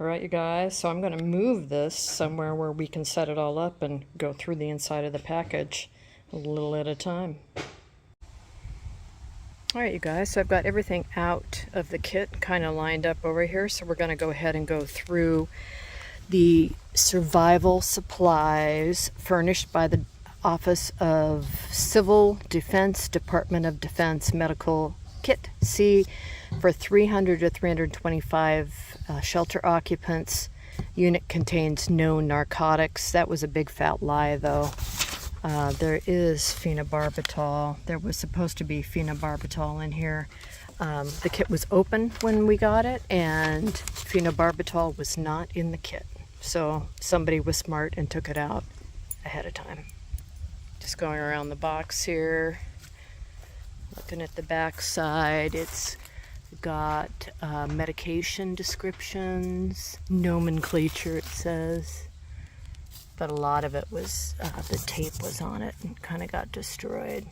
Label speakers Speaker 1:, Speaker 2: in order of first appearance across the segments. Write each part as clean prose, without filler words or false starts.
Speaker 1: Alright, you guys, so I'm going to move this somewhere where we can set it all up and go through the inside of the package a little at a time. Alright, you guys, so I've got everything out of the kit kind of lined up over here, so we're going to go ahead and go through the survival supplies furnished by the Office of Civil Defense, Department of Defense Medical Kit C for 300 to 325 shelter occupants. Unit contains no narcotics. That was a big fat lie, though. There is phenobarbital. There was supposed to be phenobarbital in here. The kit was open when we got it, and phenobarbital was not in the kit. So somebody was smart and took it out ahead of time. Just going around the box here, looking at the back side. It's got medication descriptions, nomenclature it says, but a lot of it was, the tape was on it and kind of got destroyed.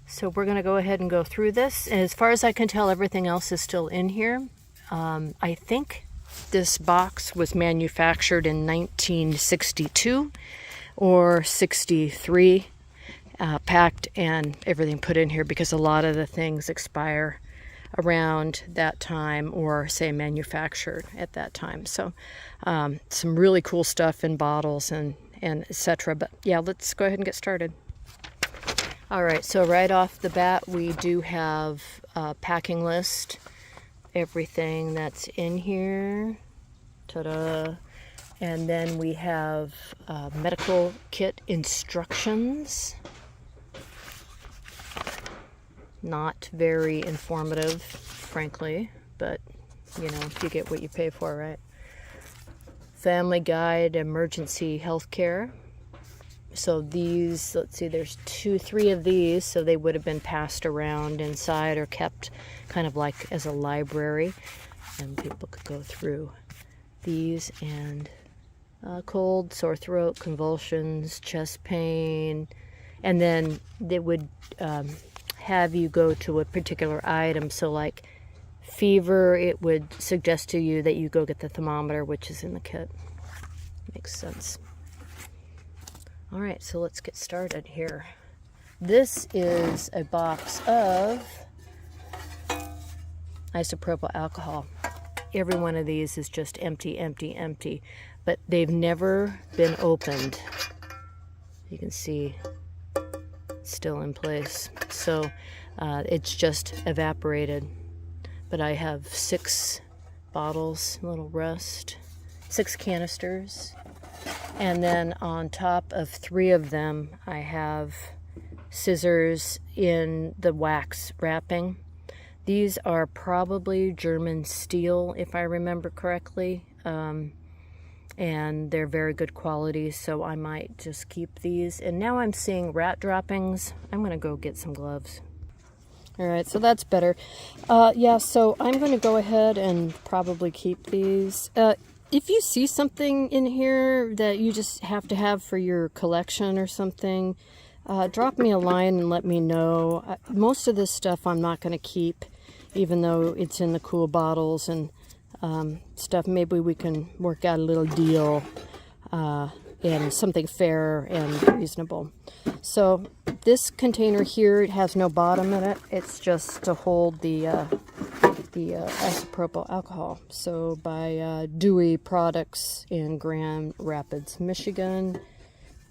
Speaker 1: So we're going to go ahead and go through this. And as far as I can tell, everything else is still in here. I think this box was manufactured in 1962 or 63, packed and everything put in here because a lot of the things expire around that time, or say manufactured at that time. So some really cool stuff in bottles and etc. But yeah, let's go ahead and get started. All right, so right off the bat, we do have a packing list, everything that's in here. Ta-da! And then we have medical kit instructions. Not very informative, frankly, but you know, you get what you pay for, right? Family Guide, Emergency Healthcare. So these, let's see, there's 3 of these, so they would have been passed around inside or kept kind of like as a library, and people could go through these. And cold, sore throat, convulsions, chest pain, and then they would have you go to a particular item. So like fever, it would suggest to you that you go get the thermometer, which is in the kit. Makes sense. All right, so let's get started here. This is a box of isopropyl alcohol. Every one of these is just empty, empty, empty, but they've never been opened. You can see it's still in place. So it's just evaporated. But I have 6 bottles, a little rest, 6 canisters. And then on top of 3 of them, I have scissors in the wax wrapping. These are probably German steel, if I remember correctly. And they're very good quality, so I might just keep these. And now I'm seeing rat droppings. I'm going to go get some gloves. All right, so that's better. Yeah, so I'm going to go ahead and probably keep these. If you see something in here that you just have to have for your collection or something, drop me a line and let me know. Most of this stuff I'm not going to keep, even though it's in the cool bottles and stuff. Maybe we can work out a little deal and something fair and reasonable. So this container here, it has no bottom in it. It's just to hold the isopropyl alcohol. So by Dewey Products in Grand Rapids, Michigan.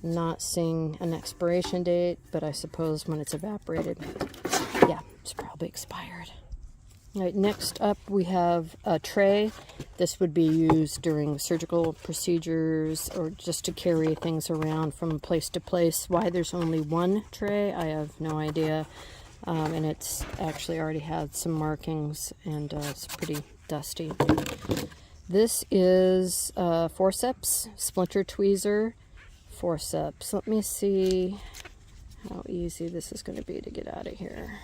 Speaker 1: Not seeing an expiration date, but I suppose when it's evaporated, yeah, it's probably expired. All right, next up we have a tray. This would be used during surgical procedures or just to carry things around from place to place. Why there's only 1 tray, I have no idea. And it's actually already had some markings, and it's pretty dusty. This is forceps, splinter tweezer, forceps. Let me see how easy this is going to be to get out of here.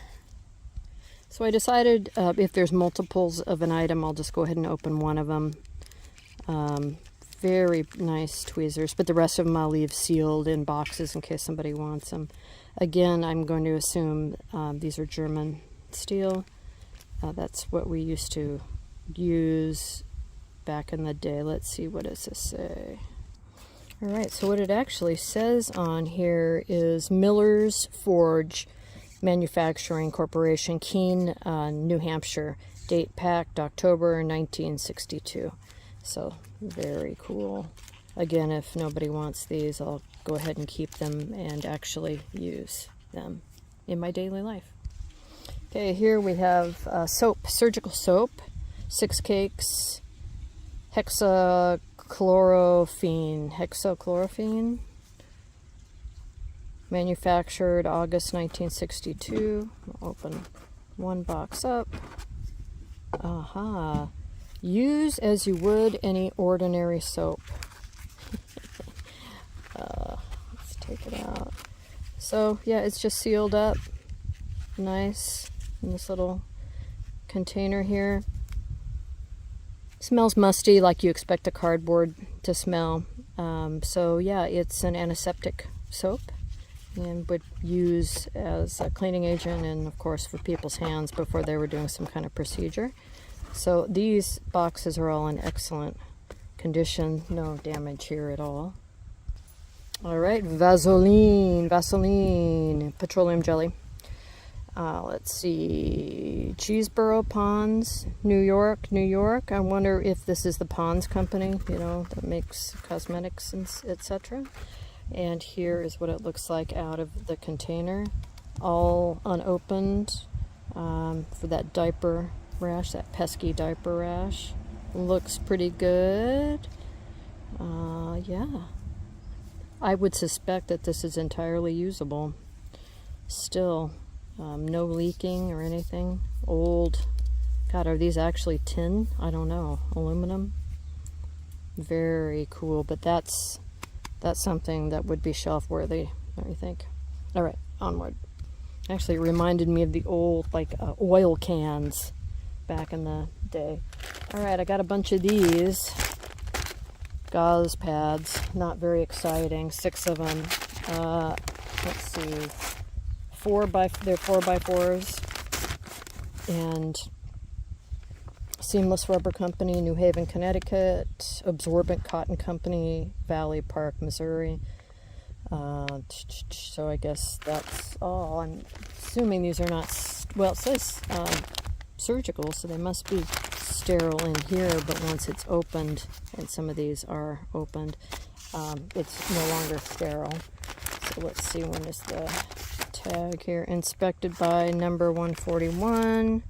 Speaker 1: So I decided if there's multiples of an item, I'll just go ahead and open one of them. Very nice tweezers, but the rest of them I'll leave sealed in boxes in case somebody wants them. Again, I'm going to assume these are German steel. That's what we used to use back in the day. Let's see, what does this say? All right, so what it actually says on here is Miller's Forge Manufacturing Corporation, Keene, New Hampshire. Date packed October 1962. So very cool. Again, if nobody wants these, I'll go ahead and keep them and actually use them in my daily life. Okay, here we have soap, surgical soap, 6 cakes, hexachlorophene, manufactured August 1962. I'll open one box up. Aha. Use as you would any ordinary soap. Let's take it out. So, yeah, it's just sealed up. Nice. In this little container here. Smells musty, like you expect a cardboard to smell. So, yeah, it's an antiseptic soap and would use as a cleaning agent and, of course, for people's hands before they were doing some kind of procedure. So these boxes are all in excellent condition. No damage here at all. All right, Vaseline, petroleum jelly. Let's see, Cheeseboro Ponds, New York. I wonder if this is the Ponds company, you know, that makes cosmetics and etc. And here is what it looks like out of the container, all unopened, for that diaper rash, that pesky diaper rash. Looks pretty good. Yeah. I would suspect that this is entirely usable. Still, no leaking or anything. Old. God, are these actually tin? I don't know. Aluminum? Very cool, but that's something that would be shelf worthy, don't you think? All right, onward. Actually, it reminded me of the old, oil cans back in the day. All right, I got a bunch of these gauze pads. Not very exciting. 6 of them. Let's see. They're 4x4s. And Seamless Rubber Company, New Haven, Connecticut. Absorbent Cotton Company, Valley Park, Missouri. So I guess that's all. I'm assuming these are not, well, it says surgical, so they must be sterile in here, but once it's opened, and some of these are opened, it's no longer sterile. So let's see, when is the tag here? Inspected by number 141,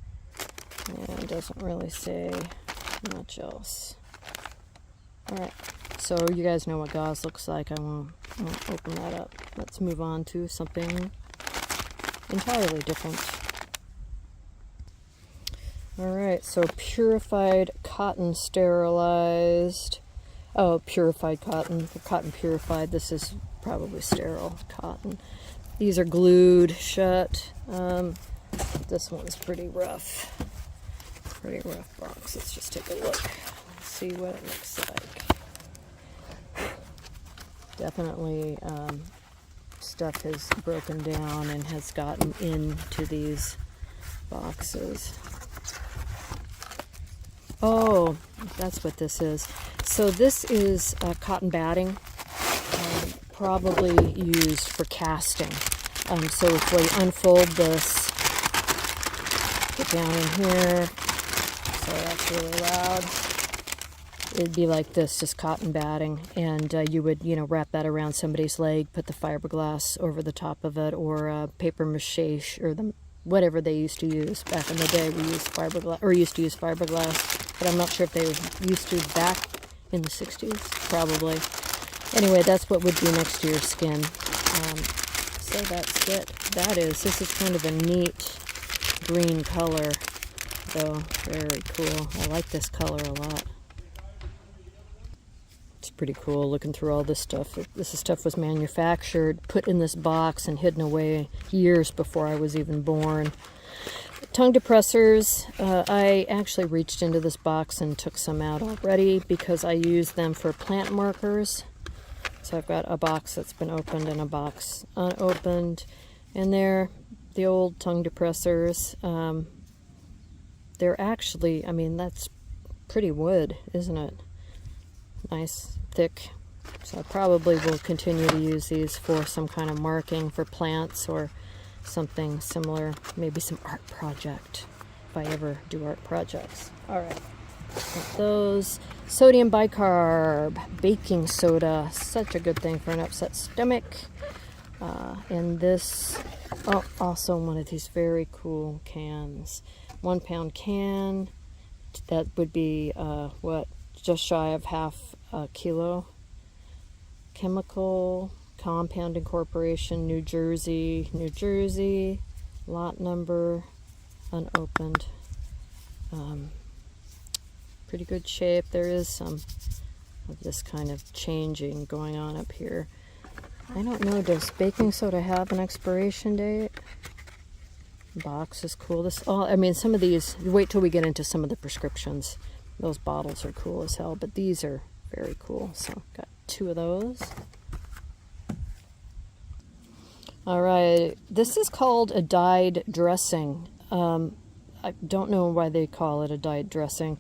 Speaker 1: and it doesn't really say much else. Alright, so you guys know what gauze looks like. I won't open that up. Let's move on to something entirely different. Alright, so purified cotton sterilized. Oh, purified cotton. Cotton purified. This is probably sterile cotton. These are glued shut. This one's pretty rough. Pretty rough box. Let's just take a look. Let's see what it looks like. Definitely stuff has broken down and has gotten into these boxes. Oh, that's what this is. So this is cotton batting, probably used for casting. So if we unfold this, get down in here, so that's really loud. It'd be like this, just cotton batting, and you would, wrap that around somebody's leg, put the fiberglass over the top of it, or paper mache, or whatever they used to use back in the day. We used fiberglass, or used to use fiberglass, but I'm not sure if they used to back in the 60s, probably. Anyway, that's what would be next to your skin. So that's it. This is kind of a neat green color, though. Very cool. I like this color a lot. It's pretty cool looking through all this stuff. This stuff was manufactured, put in this box, and hidden away years before I was even born. Tongue depressors, I actually reached into this box and took some out already because I use them for plant markers. So I've got a box that's been opened and a box unopened. And they're the old tongue depressors. They're actually, that's pretty wood, isn't it? Nice, thick. So I probably will continue to use these for some kind of marking for plants or something similar. Maybe some art project, if I ever do art projects. All right. Those. Sodium bicarb, baking soda, such a good thing for an upset stomach. And this, oh, also one of these very cool cans. 1 pound can, that would be what, just shy of half a kilo. Chemical Compound Incorporation, New Jersey, New Jersey. Lot number unopened. Pretty good shape. There is some of this kind of changing going on up here. I don't know, does baking soda have an expiration date? Box is cool. This, oh, I mean, some of these, wait till we get into some of the prescriptions. Those bottles are cool as hell, but these are very cool. So got 2 of those. All right, this is called a dyed dressing. I don't know why they call it a dyed dressing.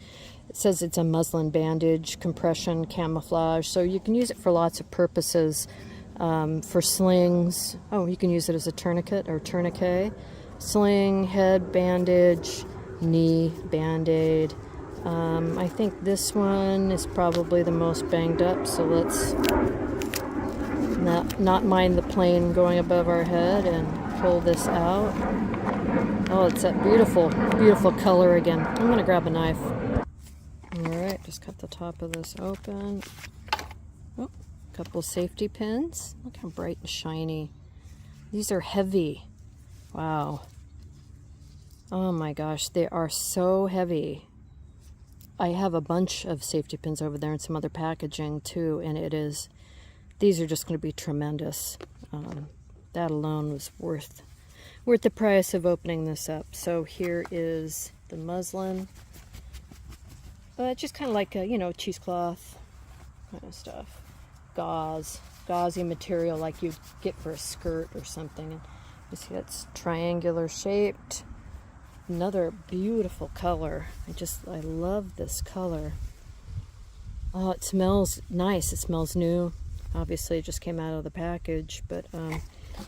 Speaker 1: It says it's a muslin bandage, compression, camouflage. So you can use it for lots of purposes. For slings. Oh, you can use it as a tourniquet or tourniquet. Sling, head bandage, knee band-aid. I think this one is probably the most banged up, so let's not mind the plane going above our head and pull this out. Oh, it's that beautiful, beautiful color again. I'm going to grab a knife. Alright, just cut the top of this open. Oh, a couple safety pins. Look how bright and shiny. These are heavy. Wow. Oh my gosh, they are so heavy. I have a bunch of safety pins over there and some other packaging too, and these are just going to be tremendous. That alone was worth the price of opening this up. So here is the muslin. Just kind of like a, cheesecloth kind of stuff. Gauzy material like you get for a skirt or something. And you see it's triangular shaped. Another beautiful color. I love this color. Oh, it smells nice. It smells new. Obviously, it just came out of the package, but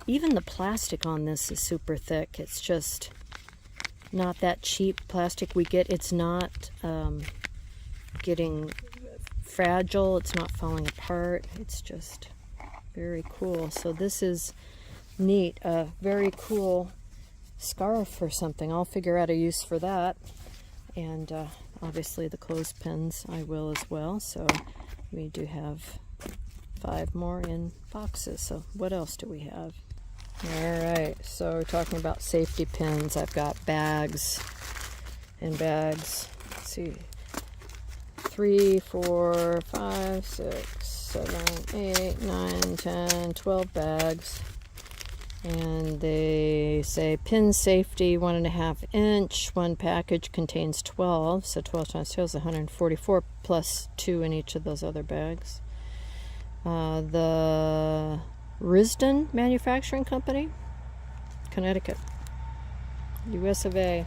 Speaker 1: even the plastic on this is super thick. It's just not that cheap plastic we get. It's not getting fragile. It's not falling apart. It's just very cool. So this is neat. A very cool scarf or something. I'll figure out a use for that. And obviously the clothespins I will as well. So we do have 5 more in boxes. So what else do we have? All right, so we're talking about safety pins. I've got bags and bags. Let's see, 3, 4, 5, 6, 7, 8, 9, 10, 12 bags. And they say pin safety 1.5 inch. One package contains 12, so 12 times 2 is 144 plus 2 in each of those other bags. The Risden Manufacturing Company, Connecticut, US of A.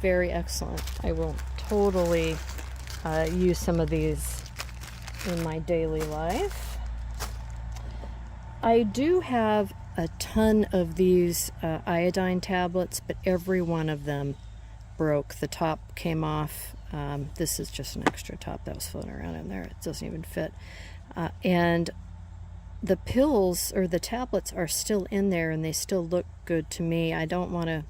Speaker 1: Very excellent. I will totally use some of these in my daily life. I do have a ton of these iodine tablets, but every one of them broke. The top came off. This is just an extra top that was floating around in there. It doesn't even fit. And the pills or the tablets are still in there and they still look good to me. I don't want to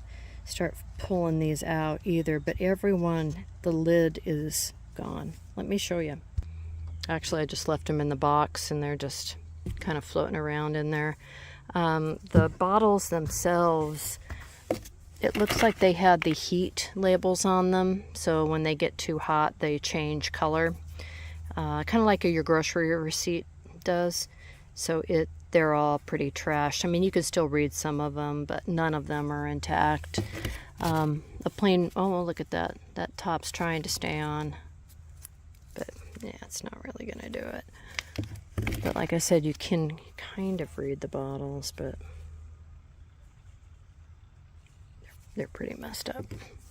Speaker 1: start pulling these out either, but every one, the lid is gone. Let me show you. Actually, I just left them in the box and they're just kind of floating around in there. The bottles themselves, it looks like they had the heat labels on them, so when they get too hot they change color, kind of like your grocery receipt does. So they're all pretty trashed. I mean, you could still read some of them, but none of them are intact. A plain, oh, look at that. That top's trying to stay on, but yeah, it's not really gonna do it. But like I said, you can kind of read the bottles, but they're pretty messed up.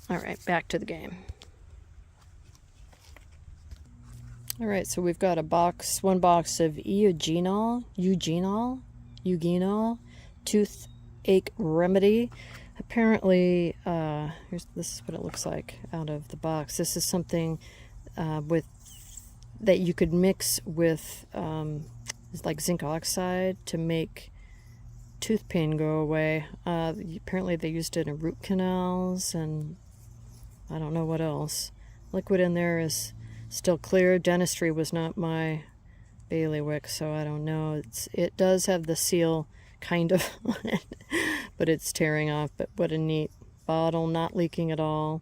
Speaker 1: All right, back to the game. All right, so we've got one box of Eugenol, toothache remedy. Apparently, this is what it looks like out of the box. This is something that you could mix with like zinc oxide to make tooth pain go away. Apparently, they used it in root canals, and I don't know what else. Liquid in there is still clear. Dentistry was not my bailiwick, so I don't know. It does have the seal kind of on it, but it's tearing off. But what a neat bottle, not leaking at all.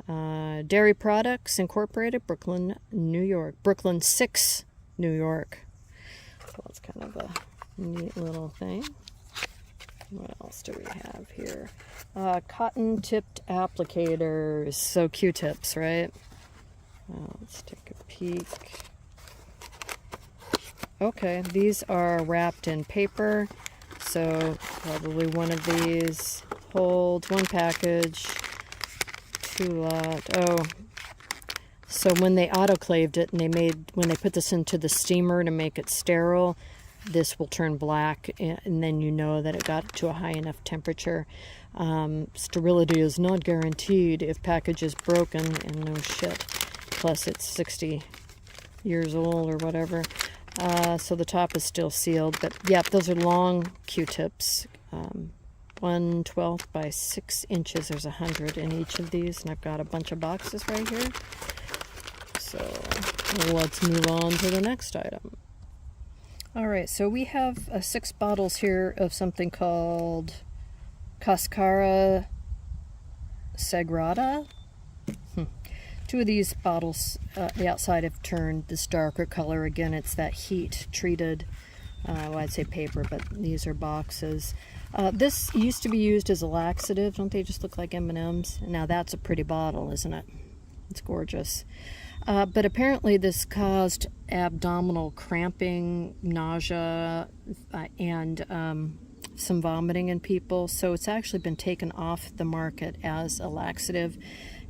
Speaker 1: Dairy Products Incorporated, Brooklyn, New York. Brooklyn 6, New York. So that's kind of a neat little thing. What else do we have here? Cotton-tipped applicators. So Q-tips, right? Let's take a peek. Okay, these are wrapped in paper. So probably one of these holds one package, 2 lot. Oh, so when they autoclaved it and when they put this into the steamer to make it sterile, this will turn black, and then you know that it got to a high enough temperature. Sterility is not guaranteed if package is broken, and no shit. Plus it's 60 years old or whatever. So the top is still sealed, but yeah, those are long Q-tips. 1/12 by 6 inches. There's 100 in each of these, and I've got a bunch of boxes right here. So let's move on to the next item. All right, so we have 6 bottles here of something called Cascara Sagrada. 2 of these bottles, the outside have turned this darker color. Again, it's that heat-treated, well, I'd say paper, but these are boxes. This used to be used as a laxative. Don't they just look like M&Ms? Now that's a pretty bottle, isn't it? It's gorgeous. But apparently this caused abdominal cramping, nausea, and some vomiting in people. So it's actually been taken off the market as a laxative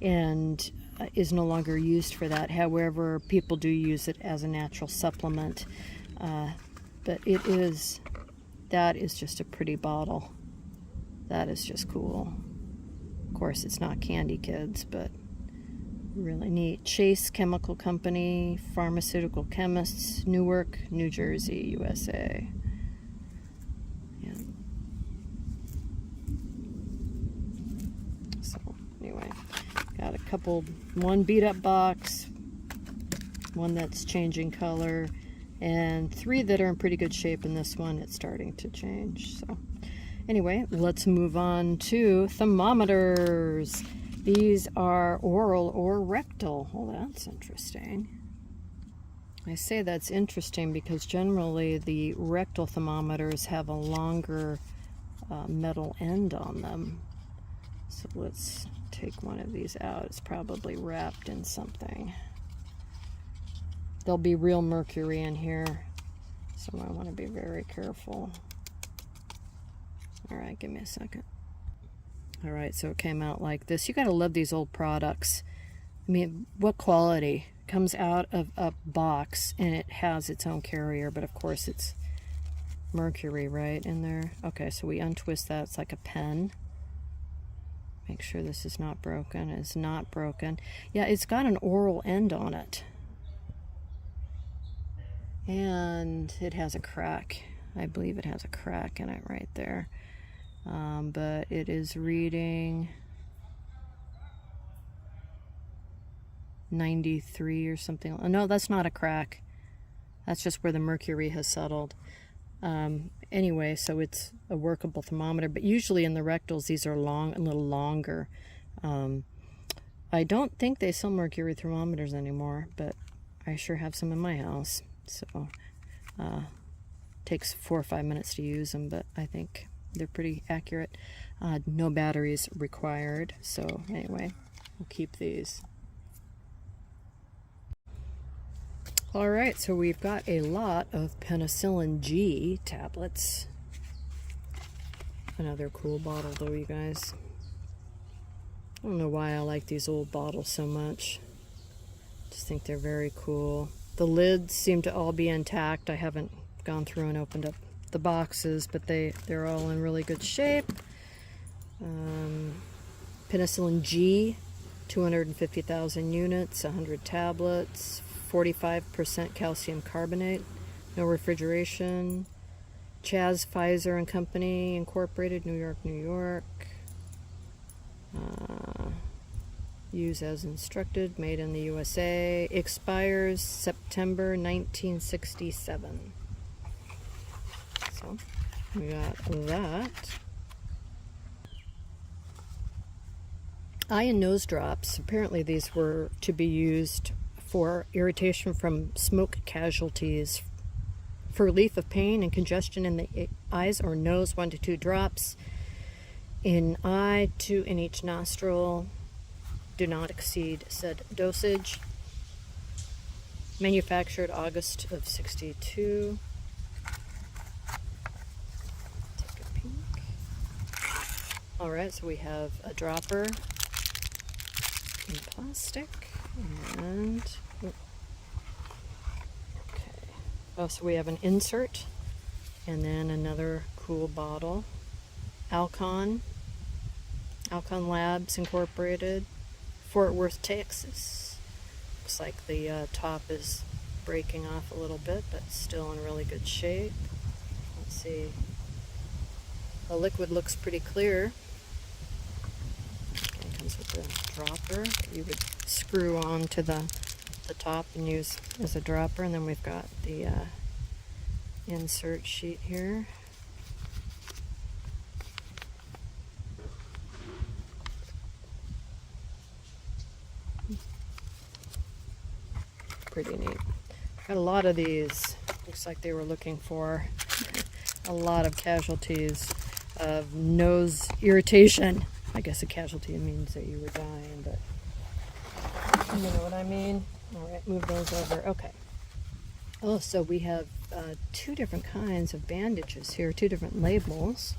Speaker 1: and is no longer used for that. However, people do use it as a natural supplement. But that is just a pretty bottle. That is just cool. Of course, it's not candy, kids, but really neat. Chase Chemical Company, Pharmaceutical Chemists, Newark, New Jersey, USA. Yeah. So anyway, got a couple, one beat up box, one that's changing color, and 3 that are in pretty good shape, and this one it's starting to change. So anyway, let's move on to thermometers. These are oral or rectal. Oh, that's interesting. I say that's interesting because generally the rectal thermometers have a longer metal end on them. So let's take one of these out. It's probably wrapped in something. There'll be real mercury in here, so I want to be very careful. All right, give me a second. All right, so it came out like this. You gotta love these old products. I mean, what quality? Comes out of a box and it has its own carrier, but of course it's mercury right in there. Okay, so we untwist that. It's like a pen. Make sure this is not broken. It's not broken. Yeah, it's got an oral end on it. And it has a crack. I believe it has a crack in it right there. But it is reading 93 or something. No, that's not a crack. That's just where the mercury has settled. Anyway, so it's a workable thermometer, but usually in the rectals these are long, a little longer. I don't think they sell mercury thermometers anymore, but I sure have some in my house. So takes 4 or 5 minutes to use them, but I think they're pretty accurate. No batteries required. So anyway, we'll keep these. All right, so we've got a lot of Penicillin G tablets. Another cool bottle though, you guys. I don't know why I like these old bottles so much. Just think they're very cool. The lids seem to all be intact. I haven't gone through and opened up the boxes, but they're all in really good shape. Penicillin G, 250,000 units, 100 tablets, 45% calcium carbonate, no refrigeration. Chaz Pfizer and Company Incorporated, New York, New York. Use as instructed, made in the USA. Expires September 1967. So we got that. Eye and nose drops. Apparently these were to be used for irritation from smoke casualties, for relief of pain and congestion in the eyes or nose. 1 to 2 drops in eye, 2 in each nostril. Do not exceed said dosage. Manufactured August of 62. Take a peek. Alright, so we have a dropper in plastic and so we have an insert and then another cool bottle. Alcon Labs Incorporated, Fort Worth, Texas. Looks like the top is breaking off a little bit, but still in really good shape. Let's see. The liquid looks pretty clear. It comes with the dropper that you would screw on to the top and use as a dropper, and then we've got the insert sheet here. Pretty neat. Got a lot of these. Looks like they were looking for a lot of casualties of nose irritation. I guess a casualty means that you were dying, but you know what I mean. Alright, move those over. Okay. Oh, so we have 2 different kinds of bandages here, 2 different labels.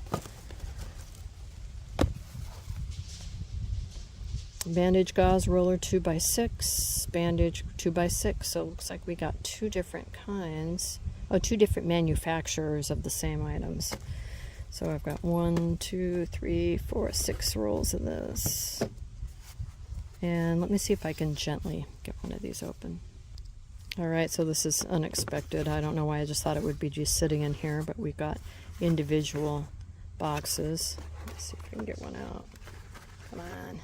Speaker 1: Bandage gauze roller 2x6, bandage 2x6. So it looks like we got 2 different kinds. Oh, 2 different manufacturers of the same items. So I've got 1, 2, 3, 4, 6 rolls of this. And let me see if I can gently get one of these open. Alright, so this is unexpected. I don't know why I just thought it would be just sitting in here, but we've got individual boxes. Let's see if we can get one out. Come on.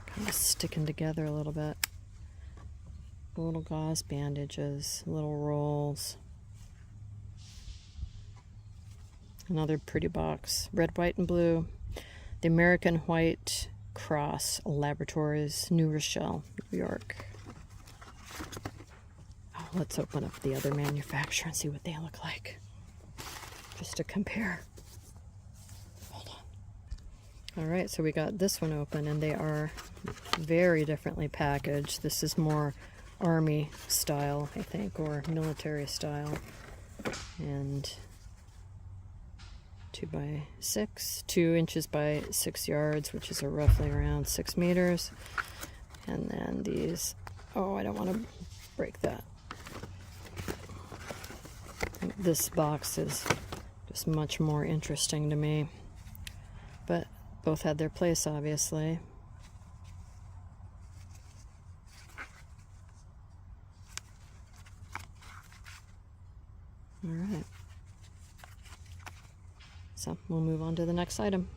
Speaker 1: Kind of sticking together a little bit. Little gauze bandages, little rolls. Another pretty box. Red, white, and blue. The American White Cross Laboratories, New Rochelle, New York. Oh, let's open up the other manufacturer and see what they look like, just to compare. Hold on. Alright, so we got this one open, and they are very differently packaged. This is more army style, I think, or military style. And 2x6, 2 inches by 6 yards, which is roughly around 6 meters. And then these, oh, I don't want to break that. This box is just much more interesting to me, but both had their place, obviously. All right. So we'll move on to the next item.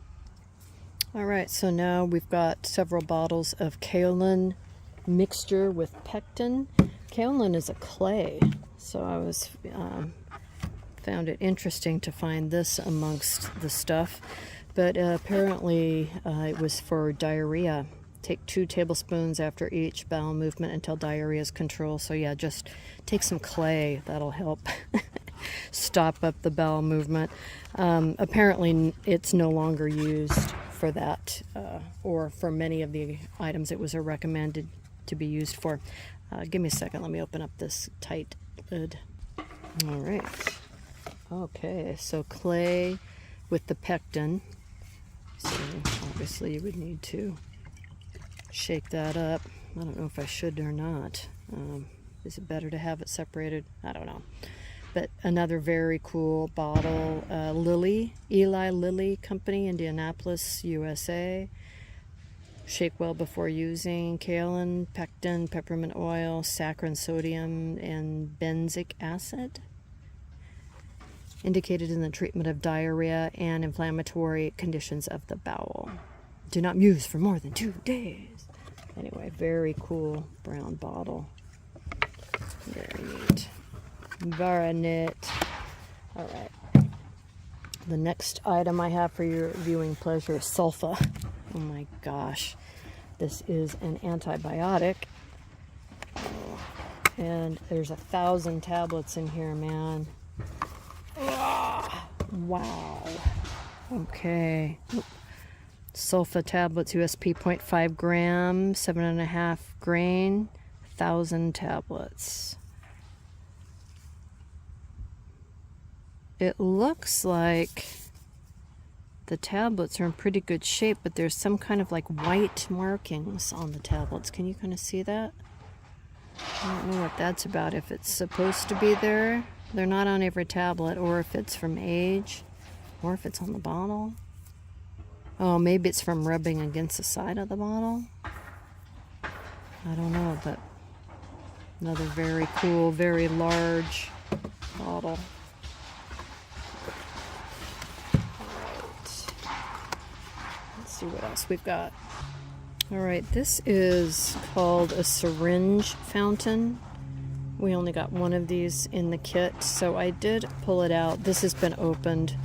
Speaker 1: All right, so now we've got several bottles of Kaolin mixture with pectin. Kaolin is a clay, so I was found it interesting to find this amongst the stuff, but apparently it was for diarrhea. Take 2 tablespoons after each bowel movement until diarrhea is controlled. So yeah, just take some clay. That'll help stop up the bowel movement. Apparently it's no longer used for that, or for many of the items it was recommended to be used for. Give me a second. Let me open up this tight lid. All right. Okay, so clay with the pectin. So obviously you would need to shake that up. I don't know if I should or not. Is it better to have it separated? I don't know. But another very cool bottle, Eli Lilly Company, Indianapolis, USA. Shake well before using. Kaolin, pectin, peppermint oil, saccharin, sodium, and benzoic acid. Indicated in the treatment of diarrhea and inflammatory conditions of the bowel. Do not use for more than 2 days. Anyway, very cool brown bottle. Very neat. Very neat. All right. The next item I have for your viewing pleasure is sulfa. Oh my gosh. This is an antibiotic. And there's 1,000 tablets in here, man. Wow. Okay. Sulfa tablets, USP 0.5 grams, 7.5 grain, 1,000 tablets. It looks like the tablets are in pretty good shape, but there's some kind of like white markings on the tablets. Can you kind of see that? I don't know what that's about. If it's supposed to be there, they're not on every tablet, or if it's from age, or if it's on the bottle. Oh, maybe it's from rubbing against the side of the bottle. I don't know, but another very cool, very large bottle. Let's see what else we've got. All right, this is called a syringe fountain. We only got one of these in the kit, so I did pull it out. This has been opened,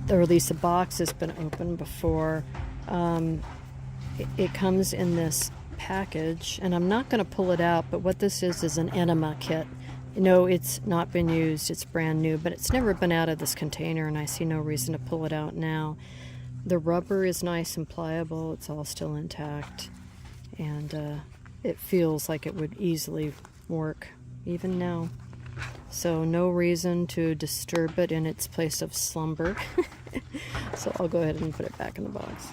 Speaker 1: or at least the box has been opened before. It comes in this package, and I'm not going to pull it out, but what this is an enema kit. No, it's not been used, it's brand new, but it's never been out of this container, and I see no reason to pull it out now. The rubber is nice and pliable, it's all still intact, and it feels like it would easily work, even now. So no reason to disturb it in its place of slumber. So I'll go ahead and put it back in the box.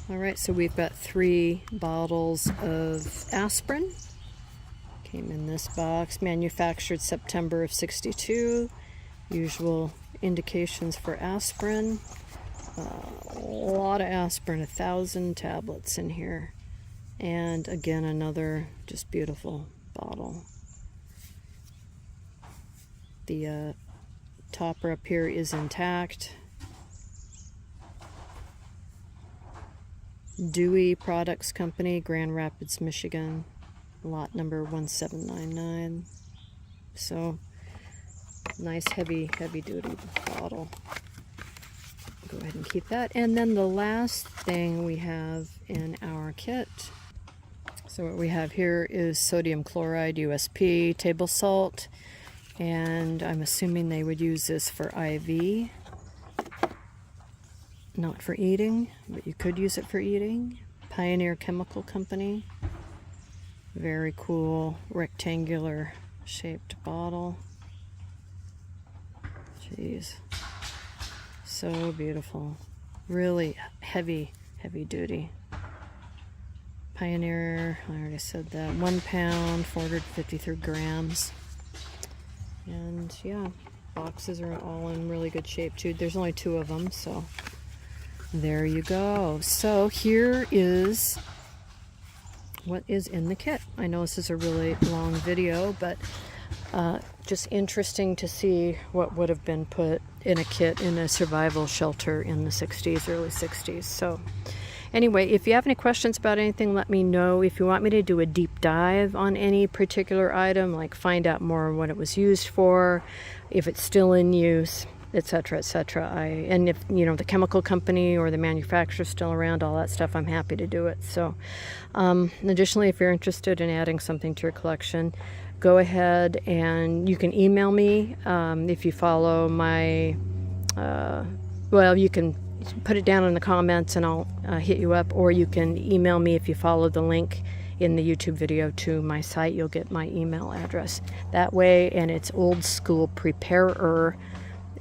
Speaker 1: Alright, so we've got 3 bottles of aspirin. Came in this box, manufactured September of '62. Usual indications for aspirin. A lot of aspirin, 1,000 tablets in here. And again, another just beautiful bottle. The topper up here is intact. Dewey Products Company, Grand Rapids, Michigan. Lot number 1799. So, nice heavy duty bottle. Go ahead and keep that. And then the last thing we have in our kit, so what we have here is sodium chloride, USP, table salt, and I'm assuming they would use this for IV, not for eating, but you could use it for eating. Pioneer Chemical Company, very cool rectangular shaped bottle. Jeez. So beautiful. Really heavy duty. Pioneer, I already said that. 1 pound, 453 grams. And yeah, boxes are all in really good shape too. There's only 2 of them, so there you go. So here is what is in the kit. I know this is a really long video, but just interesting to see what would have been put in a kit in a survival shelter in the 60s, early 60s. So anyway, if you have any questions about anything, let me know. If you want me to do a deep dive on any particular item, like find out more on what it was used for, if it's still in use, etc., etc. And if, you know, the chemical company or the manufacturer is still around, all that stuff, I'm happy to do it. So additionally, if you're interested in adding something to your collection, go ahead and you can email me if you follow my, well, you can put it down in the comments and I'll hit you up, or you can email me if you follow the link in the YouTube video to my site. You'll get my email address that way, and it's OldSchoolPreparer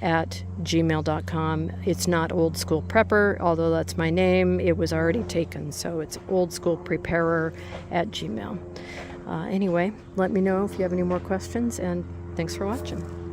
Speaker 1: at gmail.com. It's not OldSchoolPreparer, although that's my name. It was already taken, so it's OldSchoolPreparer at gmail. Anyway, let me know if you have any more questions, and thanks for watching.